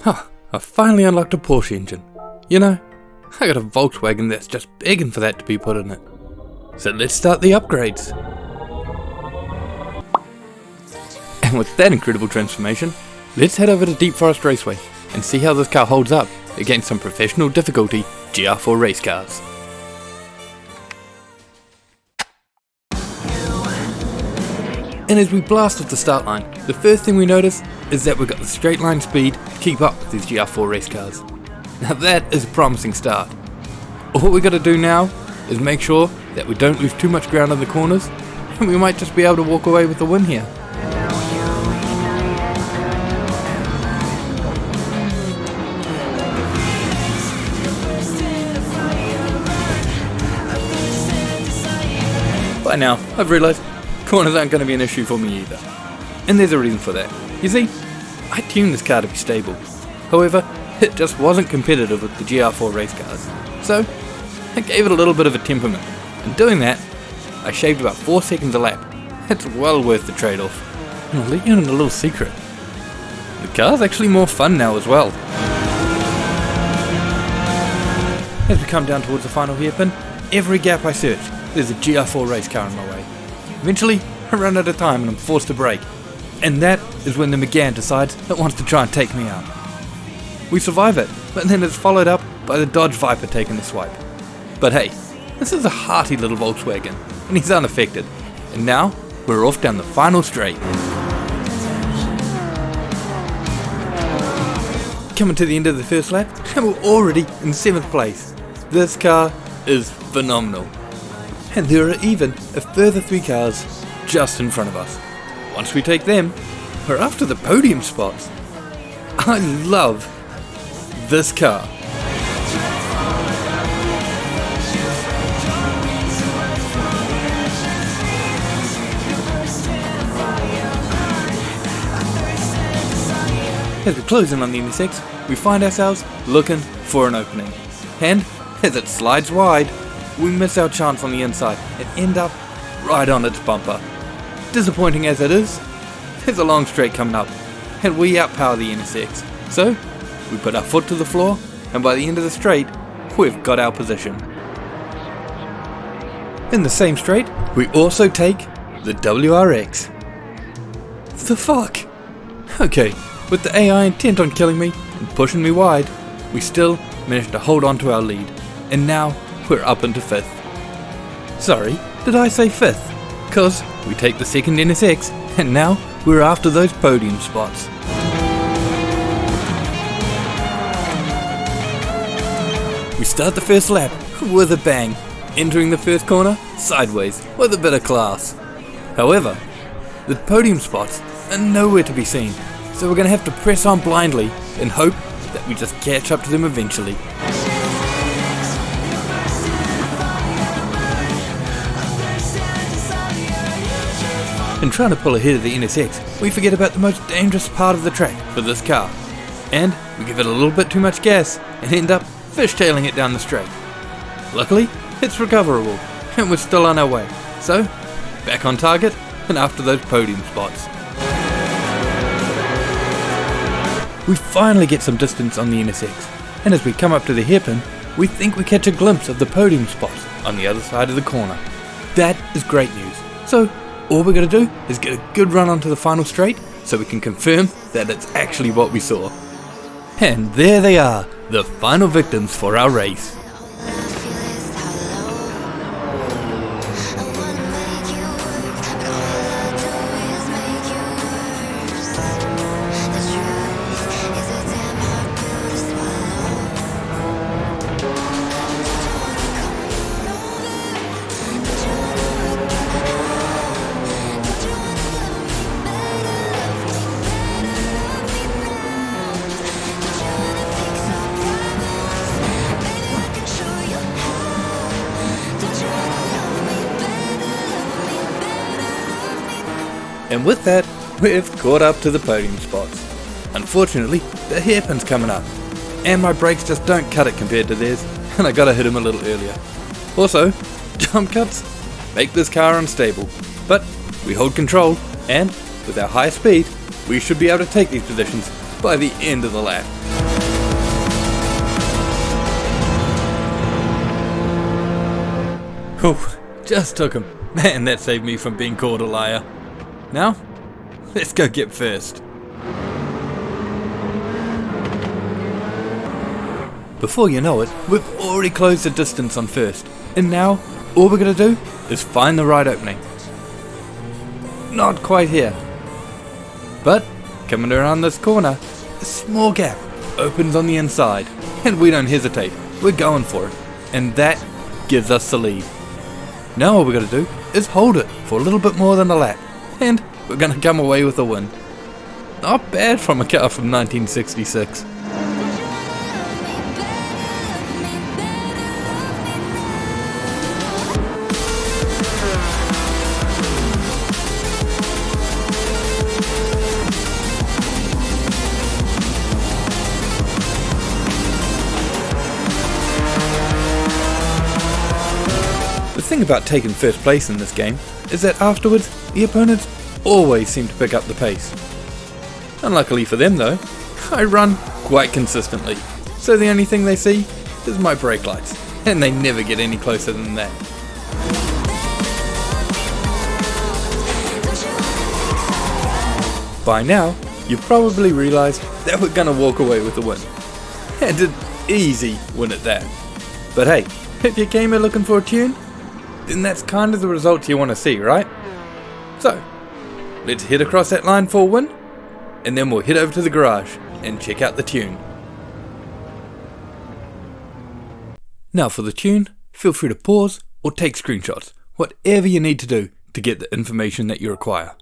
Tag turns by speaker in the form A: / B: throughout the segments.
A: Huh, I finally unlocked a Porsche engine. You know, I got a Volkswagen that's just begging for that to be put in it. So let's start the upgrades. And with that incredible transformation, let's head over to Deep Forest Raceway and see how this car holds up against some professional difficulty GR4 race cars. And as we blast off the start line, the first thing we notice is that we've got the straight line speed to keep up with these GR4 race cars. Now that is a promising start. All we got to do now is make sure that we don't lose too much ground in the corners, and we might just be able to walk away with the win here. By now, I've realised corners aren't going to be an issue for me either. And there's a reason for that. You see, I tuned this car to be stable. However, it just wasn't competitive with the GR4 race cars. So, I gave it a little bit of a temperament. And doing that, I shaved about 4 seconds a lap. It's well worth the trade-off. And I'll let you in a little secret. The car's actually more fun now as well. As we come down towards the final hairpin, every gap I search, there's a GR4 race car in my way. Eventually, I run out of time and I'm forced to brake. And that is when the Gran decides it wants to try and take me out. We survive it, but then it's followed up by the Dodge Viper taking the swipe. But hey, this is a hearty little Volkswagen, and he's unaffected. And now, we're off down the final straight. Coming to the end of the first lap, and we're already in 7th place. This car is phenomenal. And there are even a further 3 cars just in front of us. Once we take them, we're after the podium spots. I love this car. As we close in on the intersex, we find ourselves looking for an opening. And as it slides wide, we miss our chance on the inside and end up right on its bumper. Disappointing as it is, there's a long straight coming up, and we outpower the intersex. So, we put our foot to the floor, and by the end of the straight, we've got our position. In the same straight, we also take the WRX. The fuck? Okay, with the AI intent on killing me and pushing me wide, we still managed to hold on to our lead, and now we're up into 5th. Sorry, did I say 5th? Cause we take the second NSX, and now we're after those podium spots. We start the first lap with a bang, entering the first corner sideways with a bit of class. However, the podium spots are nowhere to be seen, so we're going to have to press on blindly and hope that we just catch up to them eventually. In trying to pull ahead of the NSX, we forget about the most dangerous part of the track for this car. And we give it a little bit too much gas and end up fishtailing it down the straight. Luckily, it's recoverable, and we're still on our way. So, back on target and after those podium spots. We finally get some distance on the NSX, and as we come up to the hairpin, we think we catch a glimpse of the podium spots on the other side of the corner. That is great news. So, all we're going to do is get a good run onto the final straight so we can confirm that it's actually what we saw. And there they are, the final victims for our race. And with that, we've caught up to the podium spots. Unfortunately, the hairpin's coming up, and my brakes just don't cut it compared to theirs, and I gotta hit him a little earlier. Also, jump cuts make this car unstable, but we hold control, and with our high speed, we should be able to take these positions by the end of the lap. Whew, just took him. Man, that saved me from being called a liar. Now, let's go get first. Before you know it, we've already closed the distance on first, and now all we're gonna do is find the right opening. Not quite here, but coming around this corner, a small gap opens on the inside, and we don't hesitate, we're going for it, and that gives us the lead. Now all we're gonna do is hold it for a little bit more than a lap, and we're gonna come away with a win. Not bad from a car from 1966. The thing about taking first place in this game is that afterwards, the opponents always seem to pick up the pace. Unluckily for them though, I run quite consistently, so the only thing they see is my brake lights, and they never get any closer than that. By now, you've probably realised that we're gonna walk away with the win, and an easy win at that. But hey, if you came here looking for a tune, then that's kind of the result you want to see, right? So, let's head across that line for a win, and then we'll head over to the garage and check out the tune. Now for the tune, feel free to pause or take screenshots, whatever you need to do to get the information that you require.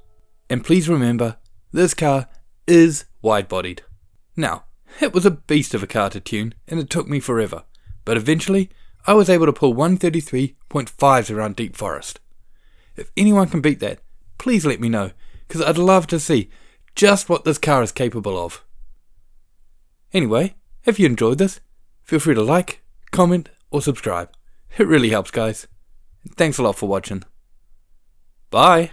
A: And please remember, this car is wide-bodied. Now, it was a beast of a car to tune, and it took me forever, but eventually, I was able to pull 133.5s around Deep Forest. If anyone can beat that, please let me know, because I'd love to see just what this car is capable of. Anyway, if you enjoyed this, feel free to like, comment, or subscribe. It really helps, guys. Thanks a lot for watching. Bye!